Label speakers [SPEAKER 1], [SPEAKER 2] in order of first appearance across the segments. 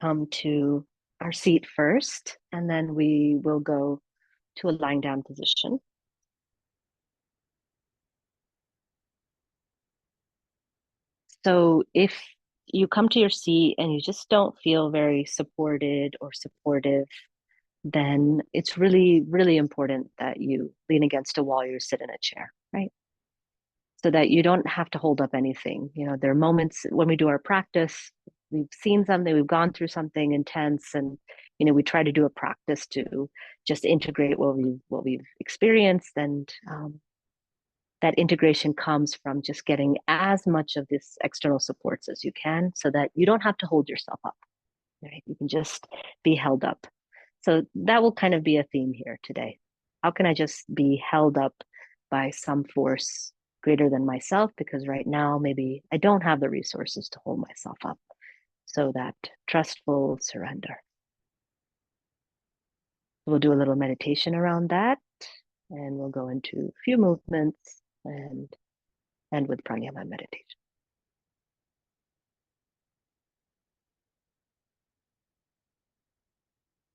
[SPEAKER 1] come to our seat first, and then we will go to a lying down position. So if you come to your seat and you just don't feel very supported or supportive, then it's really, really important that you lean against a wall or you sit in a chair, right? So that you don't have to hold up anything. There are moments when we do our practice, we've seen something, we've gone through something intense, and we try to do a practice to just integrate what we've experienced, and that integration comes from just getting as much of this external supports as you can, so that you don't have to hold yourself up. Right? You can just be held up. So that will kind of be a theme here today. How can I just be held up by some force greater than myself? Because right now, maybe I don't have the resources to hold myself up. So that trustful surrender. We'll do a little meditation around that, and we'll go into a few movements and end with pranayama meditation.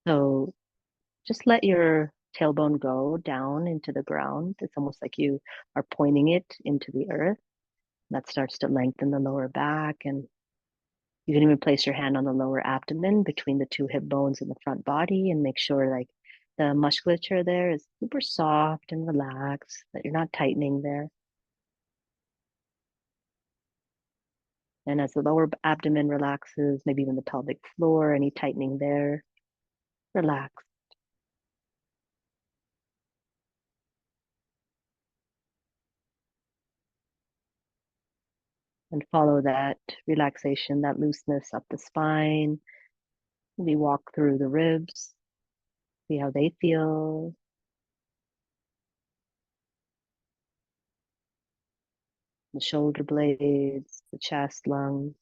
[SPEAKER 1] So just let your tailbone go down into the ground. It's almost like you are pointing it into the earth. That starts to lengthen the lower back, and you can even place your hand on the lower abdomen between the two hip bones in the front body and make sure like the musculature there is super soft and relaxed, that you're not tightening there. And as the lower abdomen relaxes, maybe even the pelvic floor, any tightening there, relax. And follow that relaxation, that looseness up the spine. Maybe walk through the ribs, see how they feel. The shoulder blades, the chest, lungs.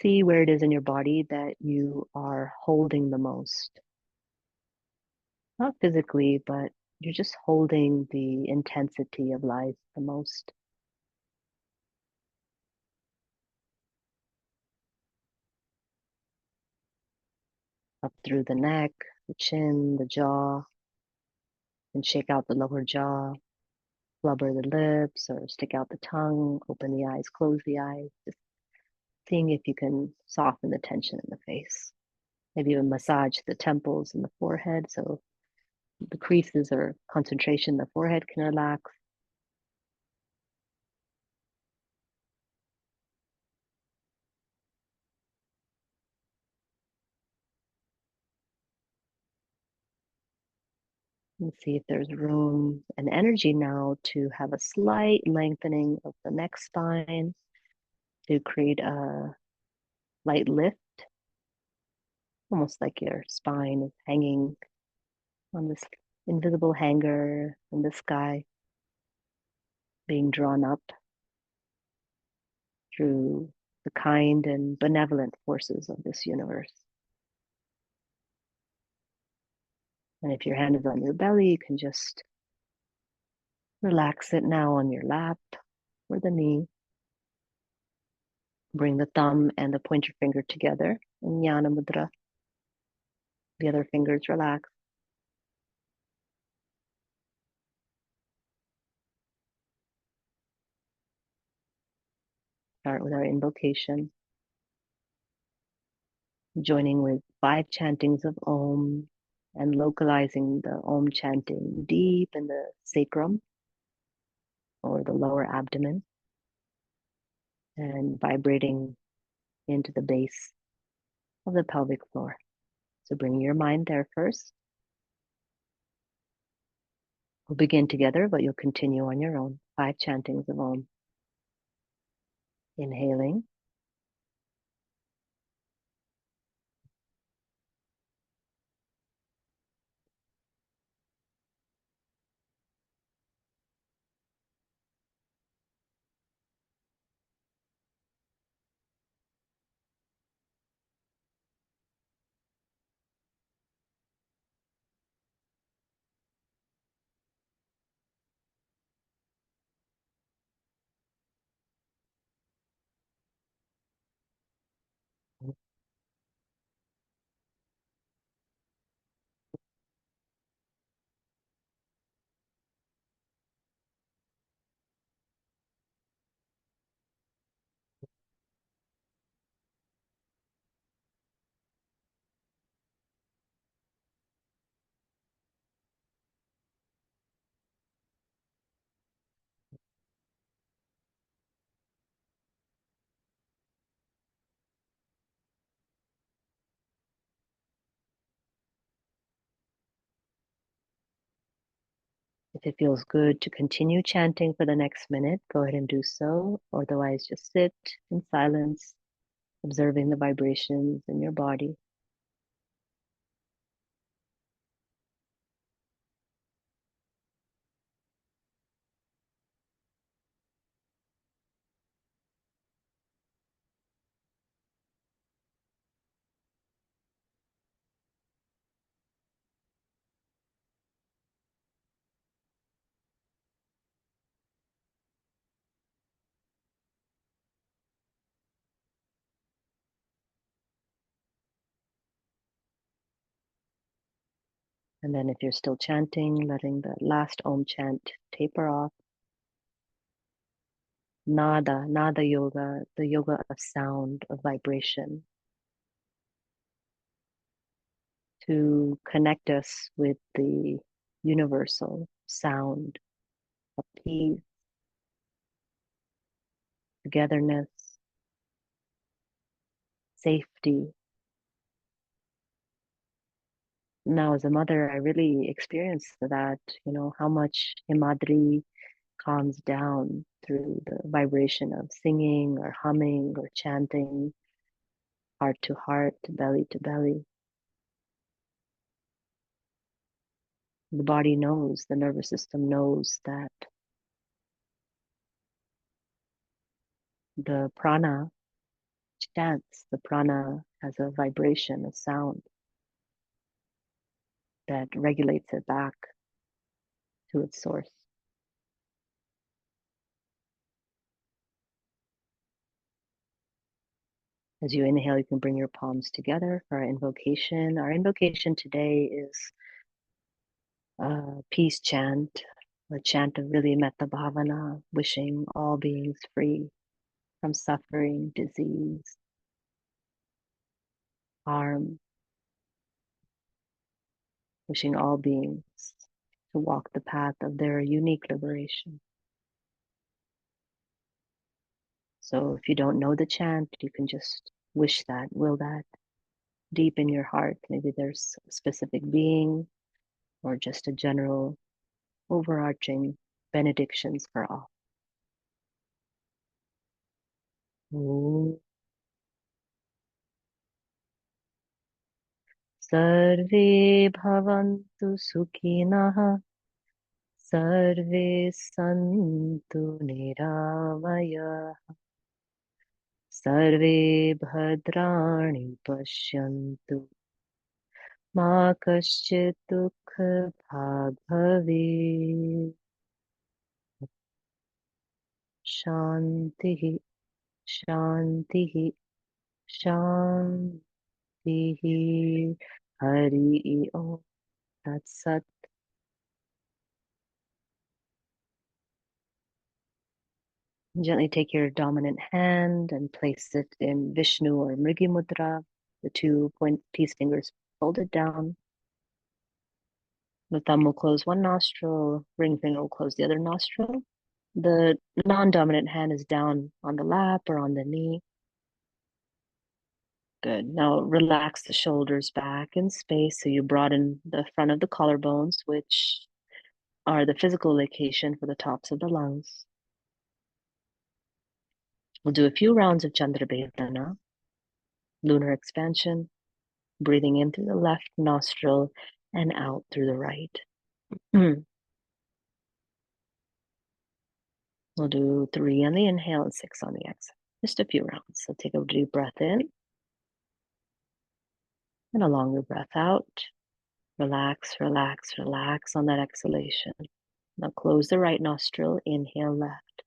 [SPEAKER 1] See where it is in your body that you are holding the most. Not physically, but you're just holding the intensity of life the most. Up through the neck, the chin, the jaw, and shake out the lower jaw, blubber the lips, or stick out the tongue, open the eyes, close the eyes, just seeing if you can soften the tension in the face. Maybe even massage the temples and the forehead so the creases or concentration in the forehead can relax. And see if there's room and energy now to have a slight lengthening of the neck spine to create a light lift, almost like your spine is hanging on this invisible hanger in the sky, being drawn up through the kind and benevolent forces of this universe. And if your hand is on your belly, you can just relax it now on your lap or the knee. Bring the thumb and the pointer finger together in Jnana Mudra. The other fingers relax. Start with our invocation, joining with 5 chantings of Om and localizing the Om chanting deep in the sacrum or the lower abdomen and vibrating into the base of the pelvic floor. So bring your mind there first. We'll begin together, but you'll continue on your own. 5 chantings of Om. Inhaling. If it feels good to continue chanting for the next minute, go ahead and do so. Otherwise, just sit in silence, observing the vibrations in your body. And then if you're still chanting, letting the last Om chant taper off. Nada yoga, the yoga of sound, of vibration, to connect us with the universal sound of peace, togetherness, safety. Now, as a mother, I really experienced that, how much Himadri calms down through the vibration of singing or humming or chanting, heart to heart, belly to belly. The body knows, the nervous system knows that the prana chants, the prana has a vibration, a sound that regulates it back to its source. As you inhale, you can bring your palms together for our invocation. Our invocation today is a peace chant, a chant of really metta bhavana, wishing all beings free from suffering, disease, harm, wishing all beings to walk the path of their unique liberation. So if you don't know the chant, you can just wish that, will that deep in your heart. Maybe there's a specific being or just a general overarching benedictions for all. Om Sarve bhavantu sukhinah, sarve santu niramaya, sarve bhadrani pashyantu, ma kaschit dukha bhag bhavet. Shanti, Shanti, Shanti. Hari Om. That's Sat. Gently take your dominant hand and place it in Vishnu or Mrigi Mudra. The two peace fingers folded down. The thumb will close one nostril, ring finger will close the other nostril. The non-dominant hand is down on the lap or on the knee. Good. Now relax the shoulders back in space so you broaden the front of the collarbones, which are the physical location for the tops of the lungs. We'll do a few rounds of Chandra Vedana, lunar expansion, breathing in through the left nostril and out through the right. We'll do 3 on the inhale and 6 on the exhale. Just a few rounds. So take a deep breath in and a longer breath out. Relax, relax, relax on that exhalation. Now close the right nostril, inhale left.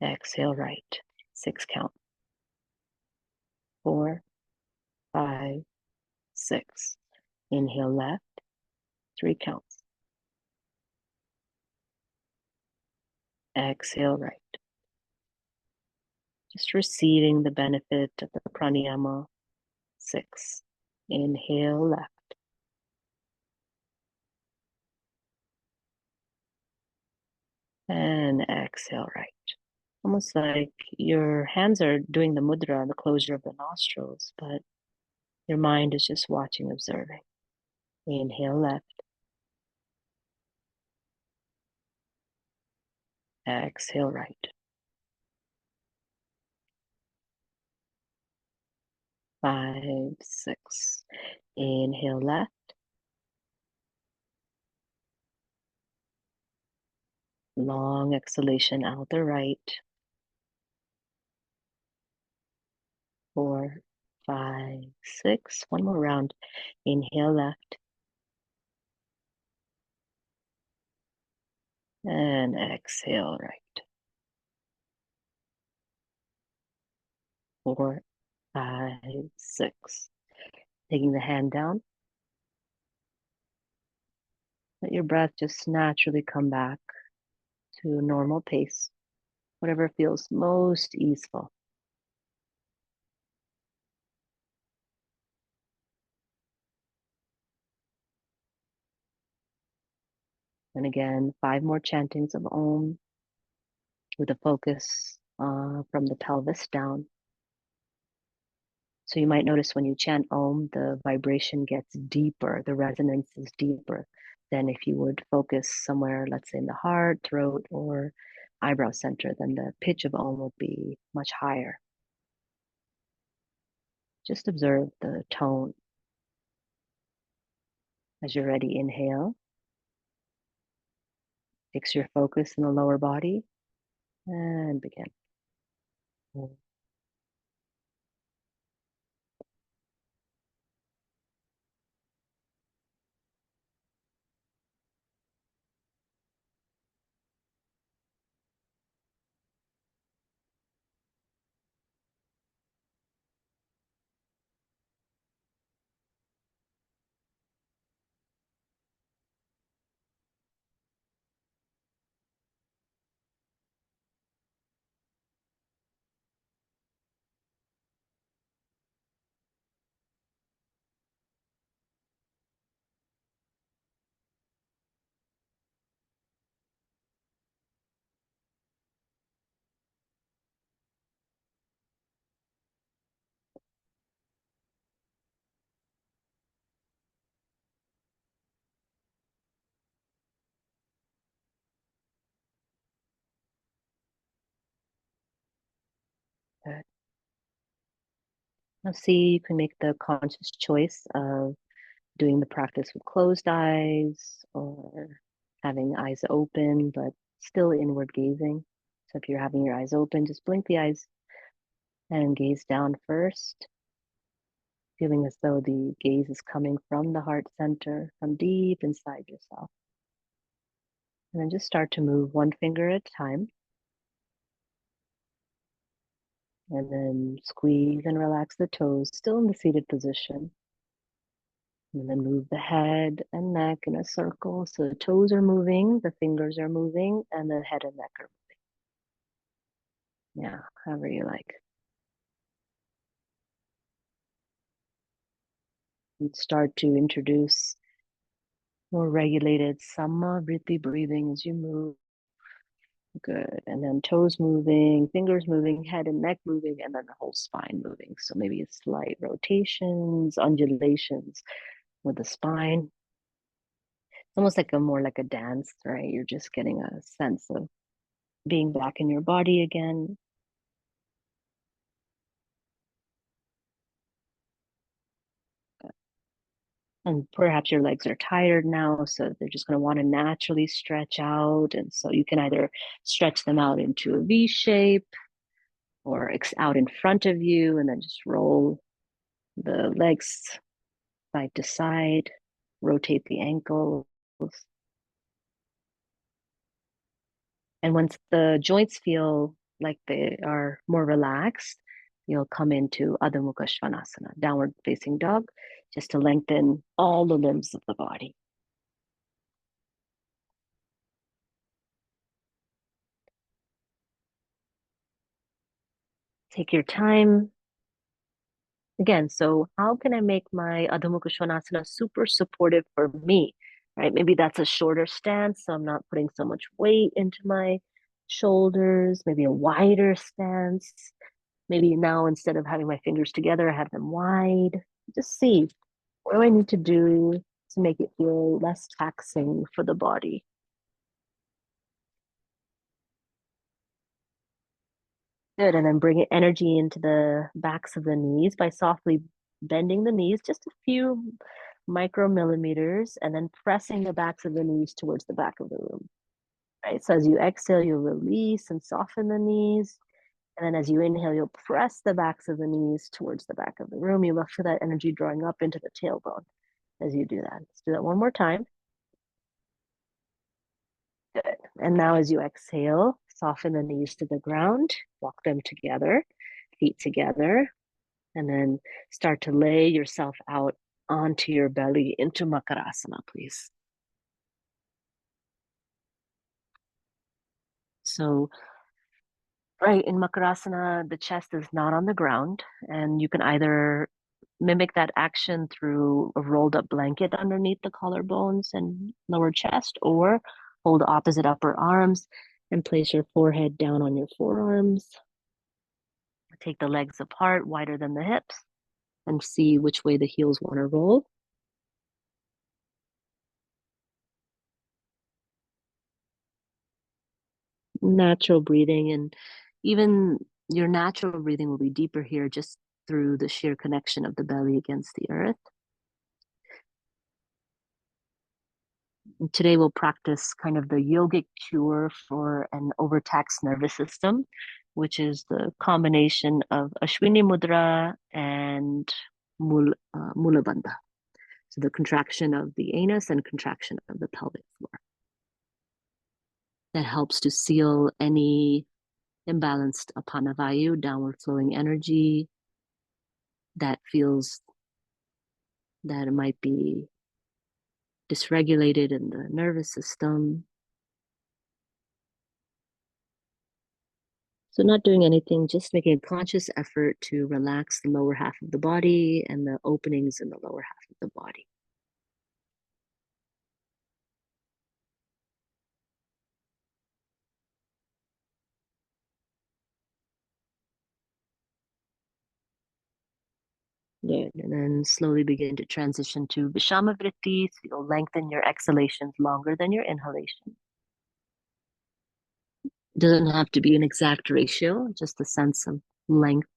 [SPEAKER 1] Exhale right. 6 count. 4, 5, 6. Inhale left. 3 counts. Exhale right. Just receiving the benefit of the pranayama. 6. Inhale left. And exhale right. Almost like your hands are doing the mudra, the closure of the nostrils, but your mind is just watching, observing. Inhale left. Exhale right. 5, 6. Inhale left. Long exhalation out the right. 4, 5, 6. One more round. Inhale left. And exhale right. 4, 5, 6. Taking the hand down. Let your breath just naturally come back to a normal pace, whatever feels most easeful. And again, 5 more chantings of Om with a focus from the pelvis down. So you might notice when you chant Om, the vibration gets deeper, the resonance is deeper than if you would focus somewhere, let's say in the heart, throat, or eyebrow center, then the pitch of Om would be much higher. Just observe the tone. As you're ready, inhale. Fix your focus in the lower body and begin. Good. Now see, you can make the conscious choice of doing the practice with closed eyes or having eyes open, but still inward gazing. So if you're having your eyes open, just blink the eyes and gaze down first, feeling as though the gaze is coming from the heart center, from deep inside yourself. And then just start to move one finger at a time. And then squeeze and relax the toes, still in the seated position. And then move the head and neck in a circle. So the toes are moving, the fingers are moving, and the head and neck are moving. Yeah, however you like. And start to introduce more regulated Samavriti breathing as you move. Good. And then toes moving, fingers moving, head and neck moving, and then the whole spine moving. So maybe slight rotations, undulations with the spine. It's almost like more like a dance, right? You're just getting a sense of being back in your body again. And perhaps your legs are tired now, so they're just going to want to naturally stretch out. And so you can either stretch them out into a V shape or out in front of you, and then just roll the legs side to side, rotate the ankles. And once the joints feel like they are more relaxed, you'll come into Adho Mukha Svanasana, downward facing dog, just to lengthen all the limbs of the body. Take your time. Again, so how can I make my Adho Mukha Svanasana super supportive for me? Right? Maybe that's a shorter stance, so I'm not putting so much weight into my shoulders, maybe a wider stance. Maybe now instead of having my fingers together, I have them wide. Just see, what do I need to do to make it feel less taxing for the body. Good. And then bring energy into the backs of the knees by softly bending the knees just a few micromillimeters and then pressing the backs of the knees towards the back of the room. Right. So as you exhale, you'll release and soften the knees. And then as you inhale, you'll press the backs of the knees towards the back of the room. You will feel that energy drawing up into the tailbone as you do that. Let's do that one more time. Good. And now as you exhale, soften the knees to the ground, walk them together, feet together, and then start to lay yourself out onto your belly into Makarasana, please. So, right, in Makarasana, the chest is not on the ground, and you can either mimic that action through a rolled up blanket underneath the collarbones and lower chest, or hold opposite upper arms and place your forehead down on your forearms. Take the legs apart, wider than the hips, and see which way the heels want to roll. Natural breathing, and even your natural breathing will be deeper here just through the sheer connection of the belly against the earth. And today we'll practice kind of the yogic cure for an overtaxed nervous system, which is the combination of Ashwini Mudra and Mula Bandha. So the contraction of the anus and contraction of the pelvic floor. That helps to seal any imbalanced apana vayu, downward flowing energy that feels that it might be dysregulated in the nervous system. So not doing anything, just making a conscious effort to relax the lower half of the body and the openings in the lower half of the body. Good. And then slowly begin to transition to Vishama Vritti. So you'll lengthen your exhalations longer than your inhalation. It doesn't have to be an exact ratio, just a sense of length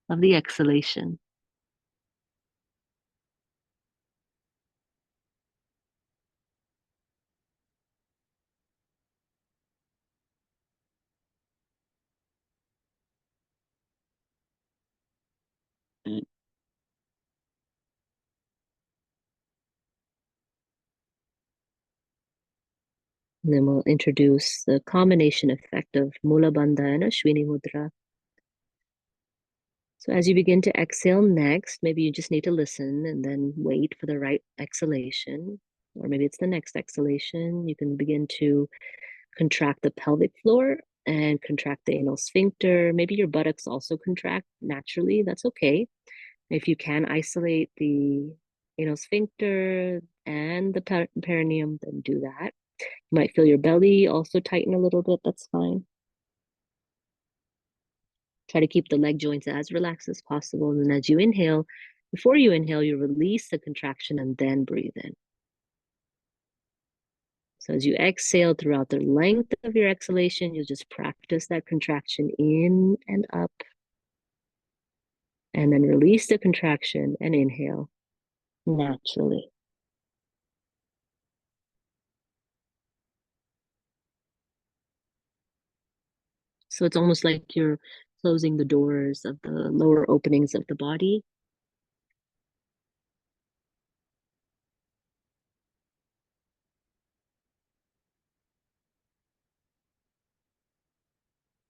[SPEAKER 1] of the exhalation. And then we'll introduce the combination effect of Mula Bandha and Ashwini Mudra. So as you begin to exhale next, maybe you just need to listen and then wait for the right exhalation. Or maybe it's the next exhalation. You can begin to contract the pelvic floor and contract the anal sphincter. Maybe your buttocks also contract naturally. That's okay. If you can isolate the anal sphincter and the perineum, then do that. You might feel your belly also tighten a little bit. That's fine. Try to keep the leg joints as relaxed as possible. And as you inhale, before you inhale, you release the contraction and then breathe in. So as you exhale throughout the length of your exhalation, you'll just practice that contraction in and up. And then release the contraction and inhale naturally. So it's almost like you're closing the doors of the lower openings of the body.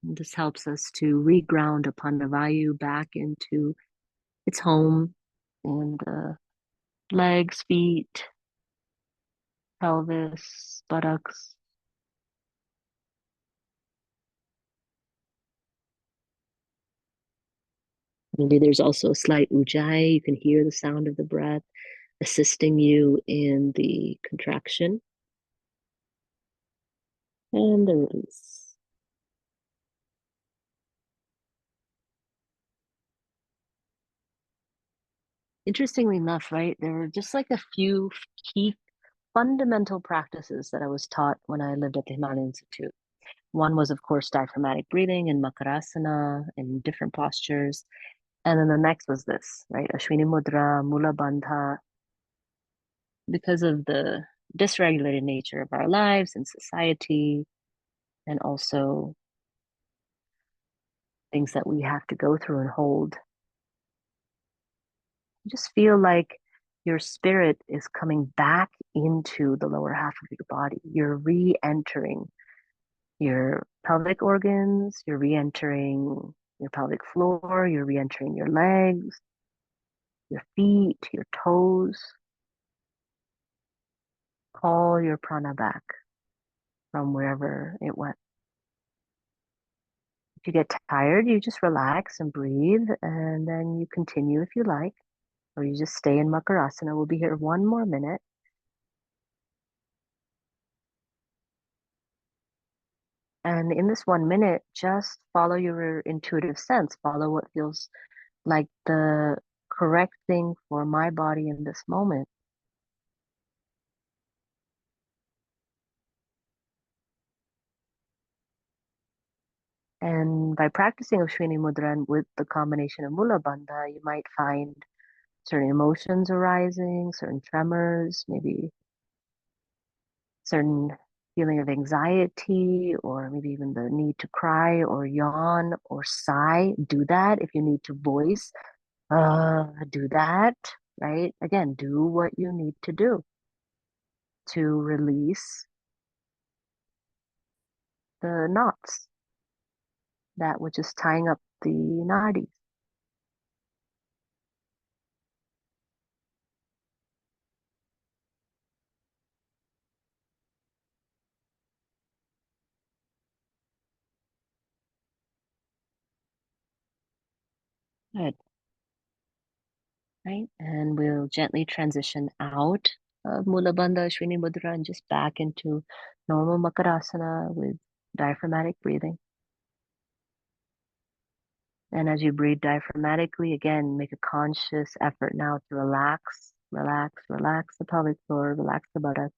[SPEAKER 1] And this helps us to reground Apana Vayu back into its home and legs, feet, pelvis, buttocks. Maybe there's also a slight ujjayi. You can hear the sound of the breath assisting you in the contraction and the release. Interestingly enough, right, there were just like a few key fundamental practices that I was taught when I lived at the Himalayan Institute. One was, of course, diaphragmatic breathing and Makarasana in different postures. And then the next was this, right? Ashwini Mudra, Mula Bandha, because of the dysregulated nature of our lives and society, and also things that we have to go through and hold. You just feel like your spirit is coming back into the lower half of your body. You're re-entering your pelvic organs, you're re-entering your pelvic floor, you're re-entering your legs, your feet, your toes. Call your prana back from wherever it went. If you get tired, you just relax and breathe, and then you continue if you like, or you just stay in Makarasana. We'll be here 1 more minute. And in this 1 minute, just follow your intuitive sense, follow what feels like the correct thing for my body in this moment. And by practicing Ashwini Mudra with the combination of Mula Bandha, you might find certain emotions arising, certain tremors, maybe certain feeling of anxiety, or maybe even the need to cry or yawn or sigh. Do that. If you need to voice, do that, right? Again, do what you need to do to release the knots, that which is tying up the nadis. Good, right? And we'll gently transition out of Mula Bandha, Ashwini Mudra, and just back into normal Makarasana with diaphragmatic breathing. And as you breathe diaphragmatically, again, make a conscious effort now to relax, relax, relax the pelvic floor, relax the buttock.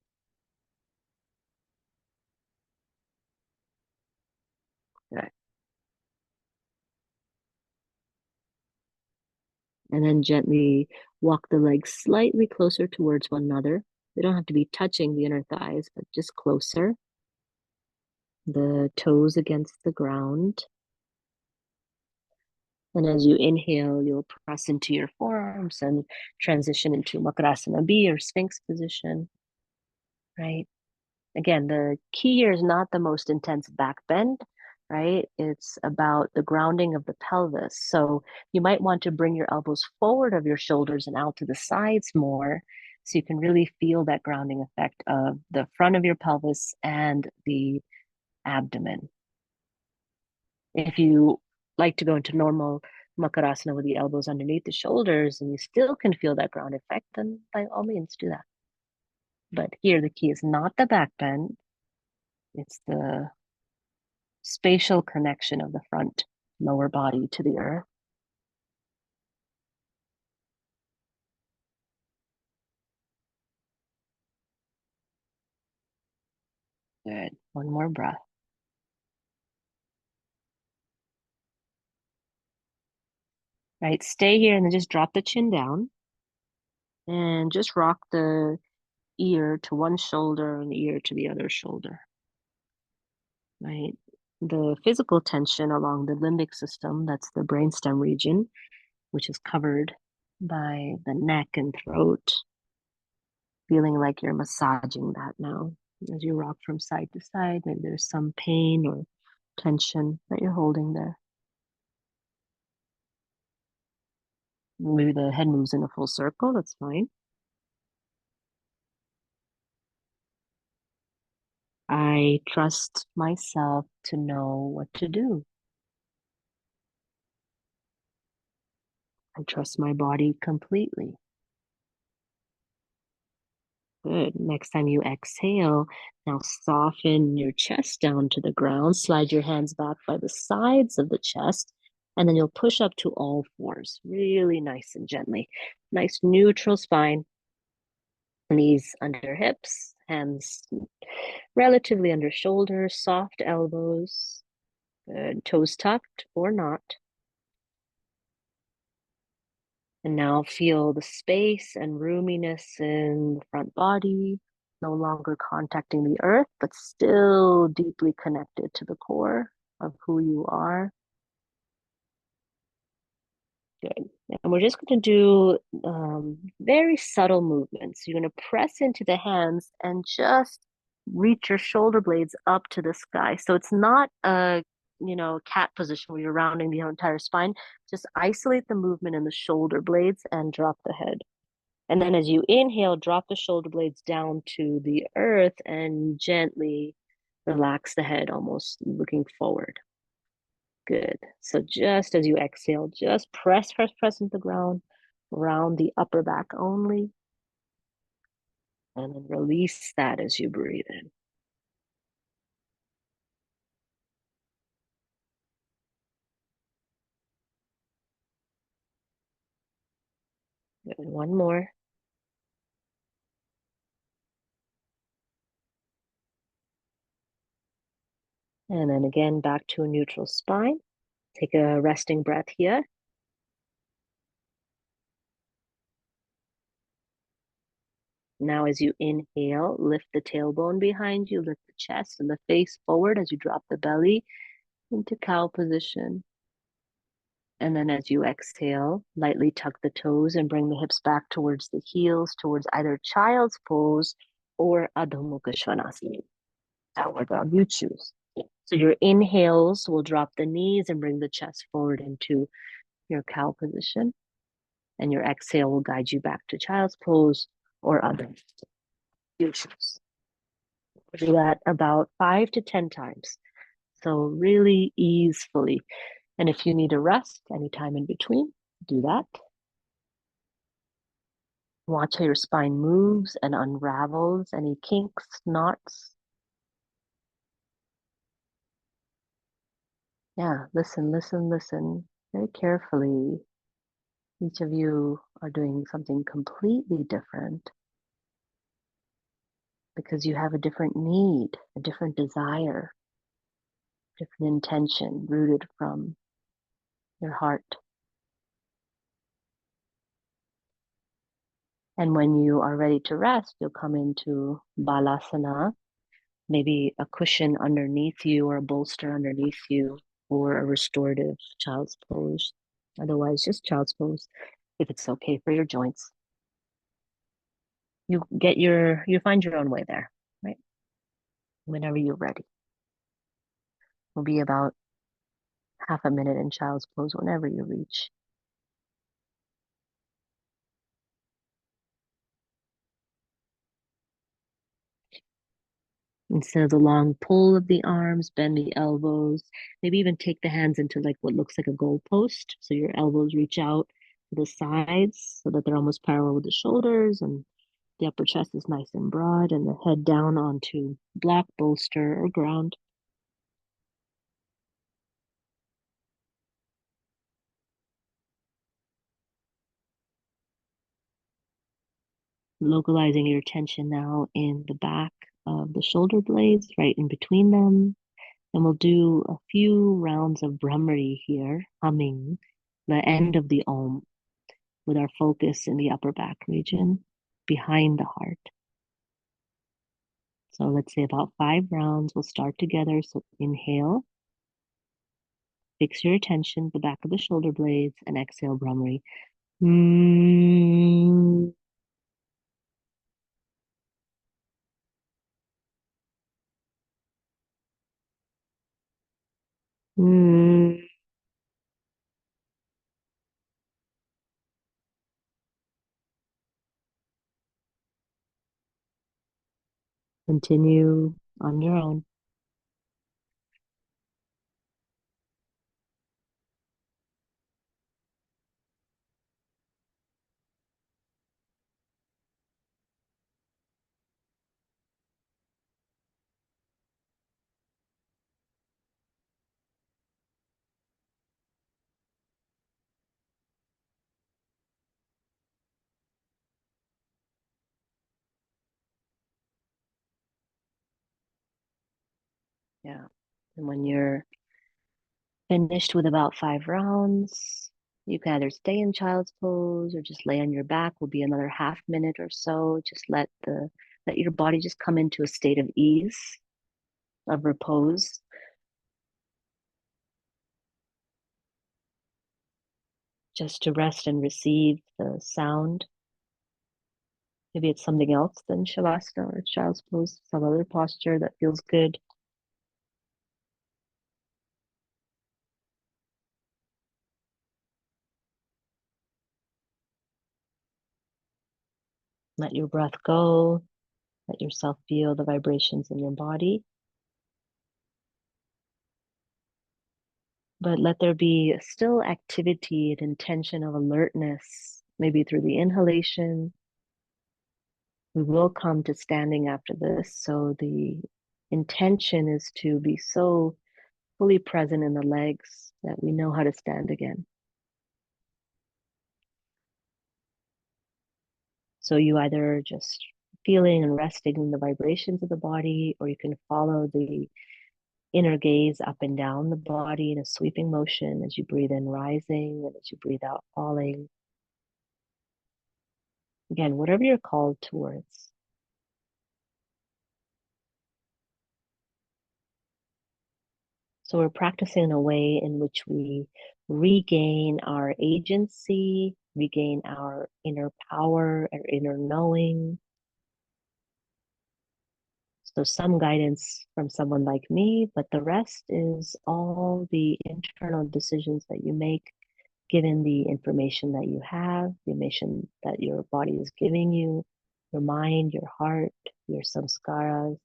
[SPEAKER 1] Good. And then gently walk the legs slightly closer towards one another. They don't have to be touching the inner thighs, but just closer. The toes against the ground. And as you inhale, you'll press into your forearms and transition into Makarasana B or Sphinx position, right? Again, the key here is not the most intense back bend, right? It's about the grounding of the pelvis. So you might want to bring your elbows forward of your shoulders and out to the sides more, so you can really feel that grounding effect of the front of your pelvis and the abdomen. If you like to go into normal Makarasana with the elbows underneath the shoulders and you still can feel that ground effect, then by all means do that. But here the key is not the back bend, it's the spatial connection of the front lower body to the earth. Good. One more breath. Right. Stay here and then just drop the chin down and just rock the ear to one shoulder and the ear to the other shoulder. Right. The physical tension along the limbic system, that's the brainstem region, which is covered by the neck and throat, feeling like you're massaging that now as you rock from side to side. Maybe there's some pain or tension that you're holding there. Maybe the head moves in a full circle, that's fine. I trust myself to know what to do. I trust my body completely. Good. Next time you exhale, now soften your chest down to the ground. Slide your hands back by the sides of the chest And then you'll push up to all fours, really nice and gently. Nice neutral spine, knees under hips, hands relatively under shoulders, soft elbows, good. Toes tucked or not. And now feel the space and roominess in the front body, no longer contacting the earth, but still deeply connected to the core of who you are. Good. And we're just going to do very subtle movements. You're going to press into the hands and just reach your shoulder blades up to the sky. So it's not a, cat position where you're rounding the entire spine. Just isolate the movement in the shoulder blades and drop the head. And then as you inhale, drop the shoulder blades down to the earth and gently relax the head, almost looking forward. Good. So just as you exhale, just press into the ground, round the upper back only, and then release that as you breathe in. Good. One more. And then again, back to a neutral spine. Take a resting breath here. Now, as you inhale, lift the tailbone behind you, lift the chest and the face forward as you drop the belly into cow position. And then as you exhale, lightly tuck the toes and bring the hips back towards the heels, towards either child's pose or Adho Mukha Svanasana. Downward dog, you choose. So your inhales will drop the knees and bring the chest forward into your cow position. And your exhale will guide you back to child's pose or other. You choose. Do that about 5 to 10 times. So really easefully. And if you need a rest anytime in between, do that. Watch how your spine moves and unravels, any kinks, knots. Yeah, listen, listen, listen very carefully. Each of you are doing something completely different because you have a different need, a different desire, different intention rooted from your heart. And when you are ready to rest, you'll come into Balasana, maybe a cushion underneath you or a bolster underneath you, or a restorative child's pose. Otherwise, just child's pose if it's okay for your joints. You find your own way there, right? Whenever you're ready. Will be about half a minute in child's pose whenever you reach. Instead of the long pull of the arms, bend the elbows, maybe even take the hands into like what looks like a goalpost. So your elbows reach out to the sides so that they're almost parallel with the shoulders, and the upper chest is nice and broad, and the head down onto block, bolster, or ground. Localizing your attention now in the back of the shoulder blades, right in between them. And we'll do a few rounds of Brahmari here, humming the end of the Om with our focus in the upper back region behind the heart. So let's say about 5 rounds. We'll start together. So inhale, fix your attention, the back of the shoulder blades, and exhale, Brahmari. Mm. Mm. Continue on your own. Yeah. And when you're finished with about 5 rounds, you can either stay in child's pose or just lay on your back. Will be another half minute or so. Just let your body just come into a state of ease, of repose. Just to rest and receive the sound. Maybe it's something else than Shavasana or child's pose, some other posture that feels good. Let your breath go. Let yourself feel the vibrations in your body. But let there be still activity and intention of alertness, maybe through the inhalation. We will come to standing after this. So the intention is to be so fully present in the legs that we know how to stand again. So you either just feeling and resting in the vibrations of the body, or you can follow the inner gaze up and down the body in a sweeping motion as you breathe in, rising, and as you breathe out, falling. Again, whatever you're called towards. So we're practicing in a way in which we regain our agency, regain our inner power, our inner knowing. So some guidance from someone like me, but the rest is all the internal decisions that you make given the information that you have, the information that your body is giving you, your mind, your heart, your samskaras.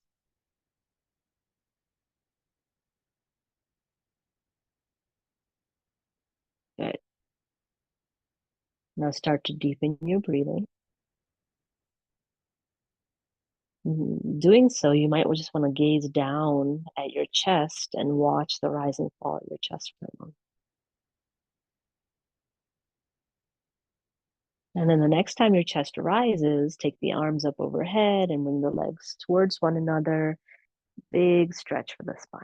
[SPEAKER 1] Good. Now start to deepen your breathing. Doing so, you might just want to gaze down at your chest and watch the rise and fall of your chest for a moment. And then the next time your chest rises, take the arms up overhead and bring the legs towards one another. Big stretch for the spine.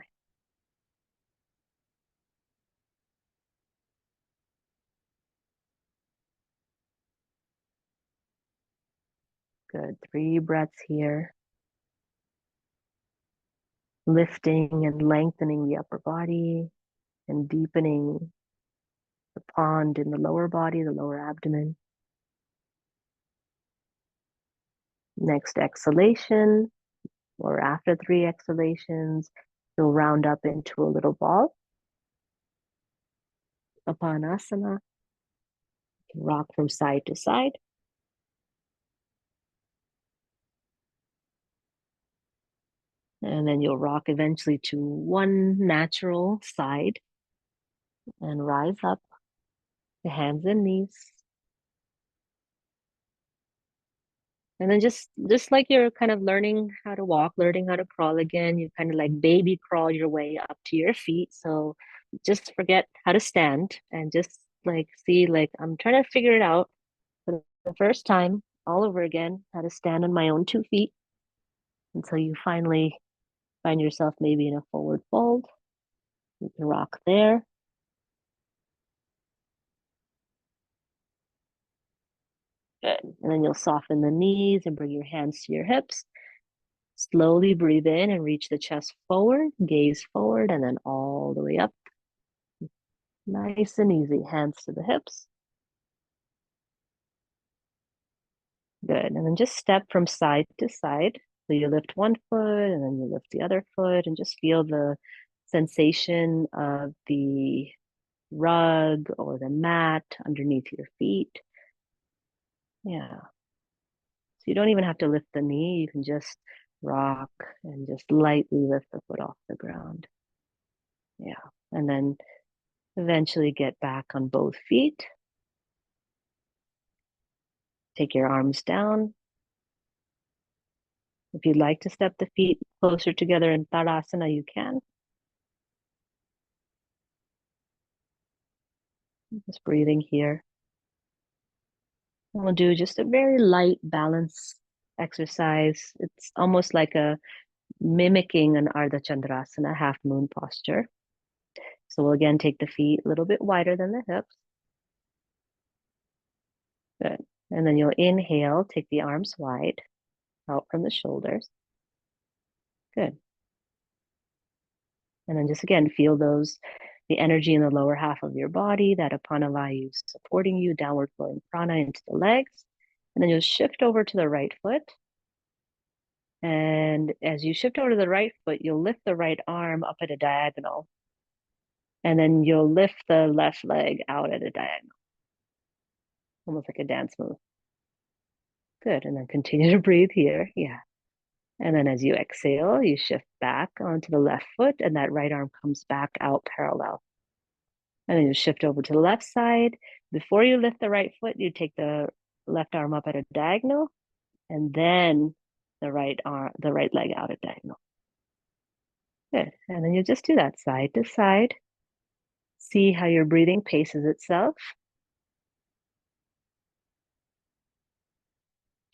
[SPEAKER 1] Good. 3 breaths here. Lifting and lengthening the upper body and deepening the pond in the lower body, the lower abdomen. Next exhalation, or after 3 exhalations, you'll round up into a little ball. Apanasana. You can rock from side to side. And then you'll rock eventually to one natural side and rise up to hands and knees. And then just like you're kind of learning how to walk, learning how to crawl again, you kind of like baby crawl your way up to your feet. So just forget how to stand and just like see, like I'm trying to figure it out for the first time all over again, how to stand on my own 2 feet until you finally find yourself maybe in a forward fold. You can rock there. Good. And then you'll soften the knees and bring your hands to your hips. Slowly breathe in and reach the chest forward, gaze forward, and then all the way up. Nice and easy. Hands to the hips. Good. And then just step from side to side. So you lift one foot and then you lift the other foot and just feel the sensation of the rug or the mat underneath your feet. Yeah. So you don't even have to lift the knee. You can just rock and just lightly lift the foot off the ground. Yeah. And then eventually get back on both feet. Take your arms down. If you'd like to step the feet closer together in Tadasana, you can. Just breathing here. And we'll do just a very light balance exercise. It's almost like a mimicking an Ardha Chandrasana, half moon posture. So we'll again take the feet a little bit wider than the hips. Good. And then you'll inhale, take the arms wide out from the shoulders. Good. And then just again, feel the energy in the lower half of your body, that Apana Vayu supporting you, downward flowing prana into the legs. And then you'll shift over to the right foot. And as you shift over to the right foot, you'll lift the right arm up at a diagonal. And then you'll lift the left leg out at a diagonal, almost like a dance move. Good. And then continue to breathe here. Yeah. And then as you exhale, you shift back onto the left foot, and that right arm comes back out parallel. And then you shift over to the left side. Before you lift the right foot, you take the left arm up at a diagonal, and then the right leg out at diagonal. Good. And then you just do that side to side. See how your breathing paces itself.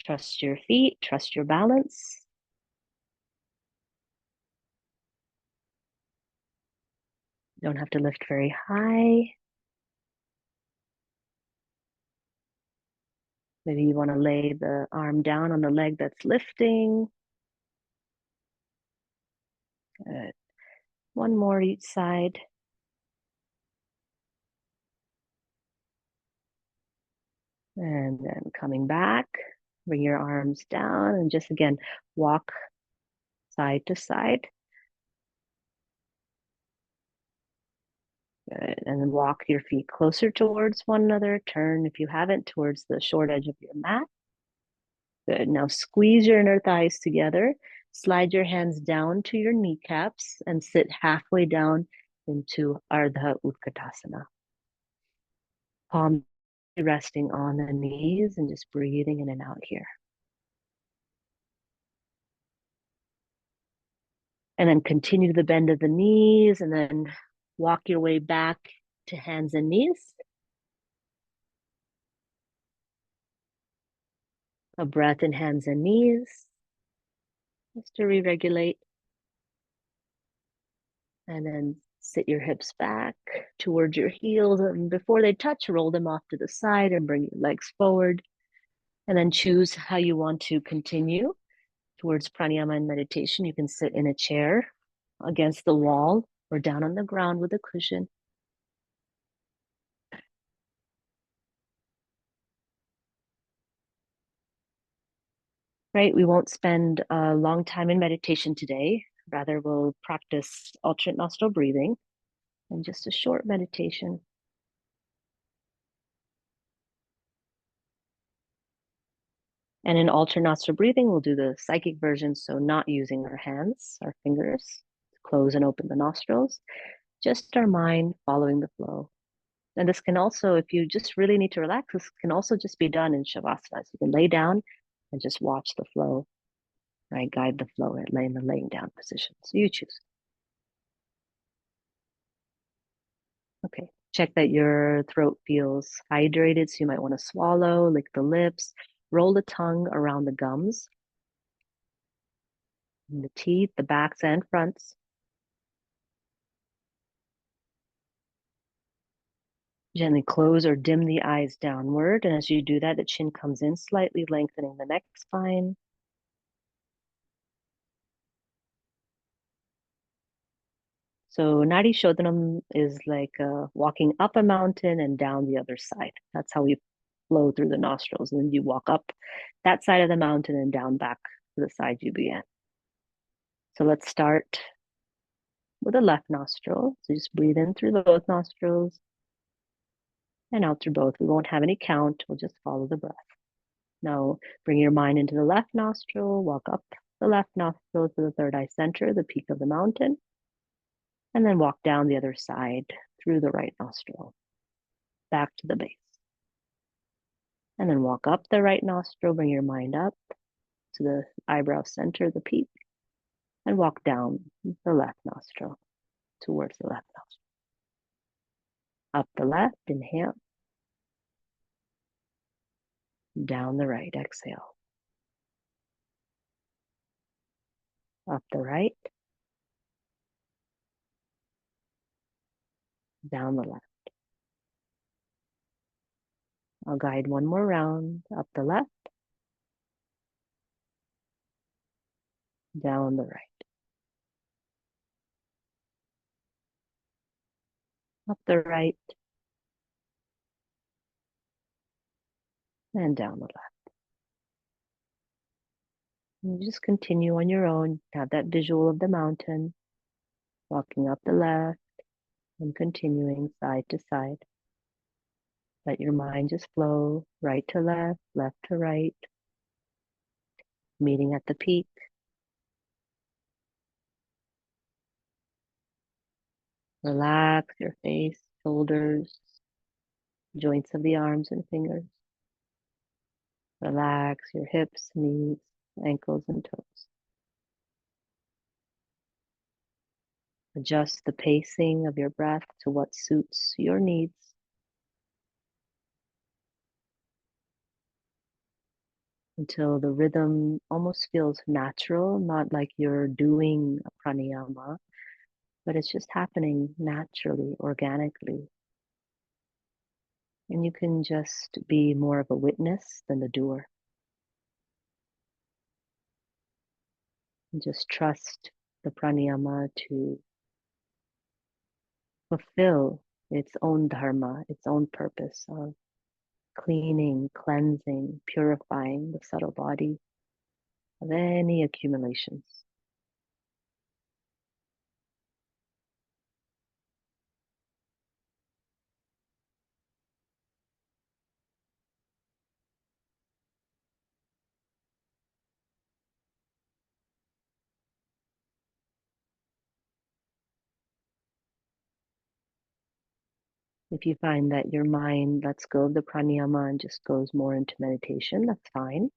[SPEAKER 1] Trust your feet, trust your balance. You don't have to lift very high. Maybe you want to lay the arm down on the leg that's lifting. Good. One more each side. And then coming back, bring your arms down and just again, walk side to side. Good. And then walk your feet closer towards one another. Turn, if you haven't, towards the short edge of your mat. Good. Now squeeze your inner thighs together. Slide your hands down to your kneecaps and sit halfway down into Ardha Utkatasana. Palm resting on the knees and just breathing in and out here. And then continue the bend of the knees and then walk your way back to hands and knees. A breath in hands and knees, just to re-regulate. And then sit your hips back towards your heels. And before they touch, roll them off to the side and bring your legs forward. And then choose how you want to continue towards pranayama and meditation. You can sit in a chair against the wall or down on the ground with a cushion. Right, we won't spend a long time in meditation today. Rather, we'll practice alternate nostril breathing and just a short meditation. And in alternate nostril breathing, we'll do the psychic version, so not using our hands, our fingers, to close and open the nostrils, just our mind following the flow. And this can also, if you just really need to relax, this can also just be done in Shavasana. So you can lay down and just watch the flow, right? Guide the flow in the laying down position. So you choose. Okay, check that your throat feels hydrated. So you might want to swallow, lick the lips, roll the tongue around the gums, and the teeth, the backs and fronts. Gently close or dim the eyes downward. And as you do that, the chin comes in slightly, lengthening the neck spine. So Nadi Shodhanam is like walking up a mountain and down the other side. That's how we flow through the nostrils. And then you walk up that side of the mountain and down back to the side you began. So let's start with the left nostril. So just breathe in through both nostrils and out through both. We won't have any count. We'll just follow the breath. Now bring your mind into the left nostril, walk up the left nostril to the third eye center, the peak of the mountain, and then walk down the other side through the right nostril, back to the base. And then walk up the right nostril, bring your mind up to the eyebrow center, the peak, and walk down the left nostril towards the left nostril. Up the left, inhale. Down the right, exhale. up the right, down the left. I'll guide one more round, up the left, down the right, up the right, and down the left. And you just continue on your own, have that visual of the mountain, walking up the left and continuing side to side. Let your mind just flow right to left, left to right, meeting at the peak. Relax your face, shoulders, joints of the arms and fingers. Relax your hips, knees, ankles, and toes. Adjust the pacing of your breath to what suits your needs. Until the rhythm almost feels natural, not like you're doing a pranayama, but it's just happening naturally, organically. And you can just be more of a witness than the doer. And just trust the pranayama to fulfill its own dharma, its own purpose of cleaning, cleansing, purifying the subtle body of any accumulations. If you find that your mind lets go of the pranayama and just goes more into meditation, that's fine.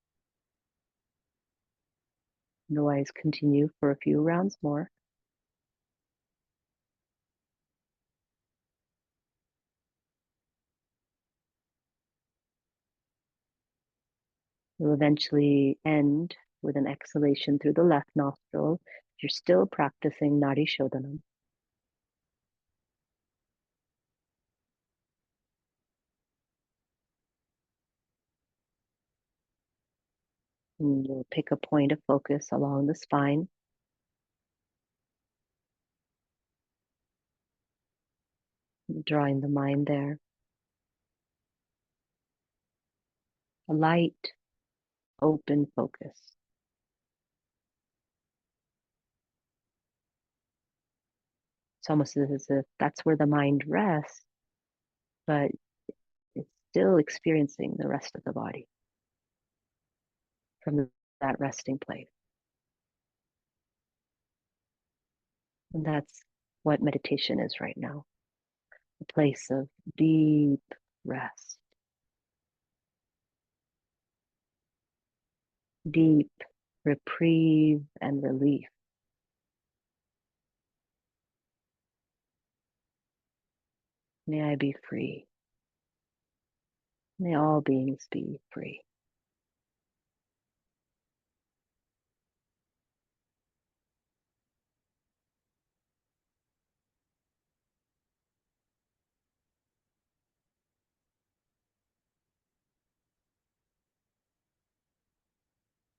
[SPEAKER 1] Otherwise, continue for a few rounds more. You'll eventually end with an exhalation through the left nostril. You're still practicing Nadi Shodhanam. And you'll pick a point of focus along the spine. Drawing the mind there. A light, open focus. It's almost as if that's where the mind rests, but it's still experiencing the rest of the body from that resting place. And that's what meditation is right now, a place of deep rest, deep reprieve and relief. May I be free. May all beings be free.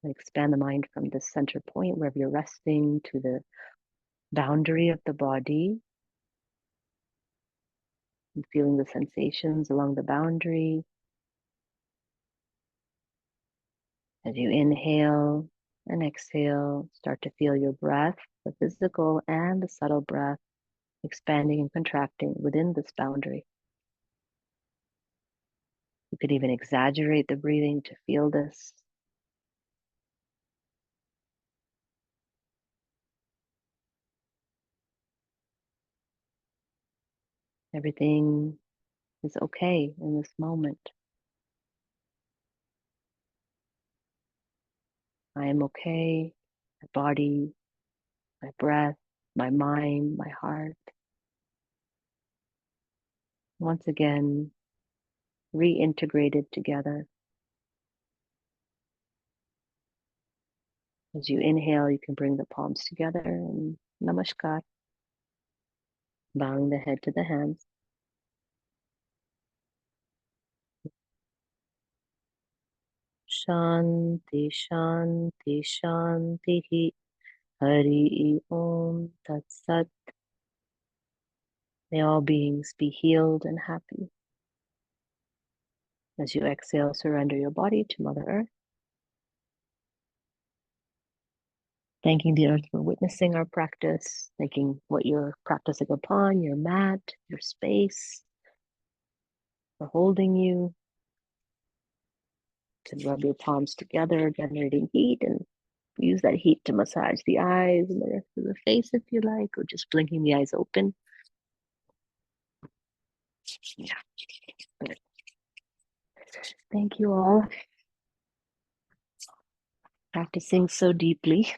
[SPEAKER 1] And expand the mind from the center point, wherever you're resting, to the boundary of the body, and feeling the sensations along the boundary. As you inhale and exhale, start to feel your breath, the physical and the subtle breath, expanding and contracting within this boundary. You could even exaggerate the breathing to feel this. Everything is okay in this moment. I am okay. My body, my breath, my mind, my heart. Once again, reintegrated together. As you inhale, you can bring the palms together and Namaskar, bowing the head to the hands. Shanti, Shanti, Shanti. Hari Om Tat Sat. May all beings be healed and happy. As you exhale, surrender your body to Mother Earth. Thanking the earth for witnessing our practice, thanking what you're practicing upon, your mat, your space, for holding you. You can rub your palms together, generating heat, and use that heat to massage the eyes and the rest of the face if you like, or just blinking the eyes open. Yeah. Thank you all. Practicing so deeply.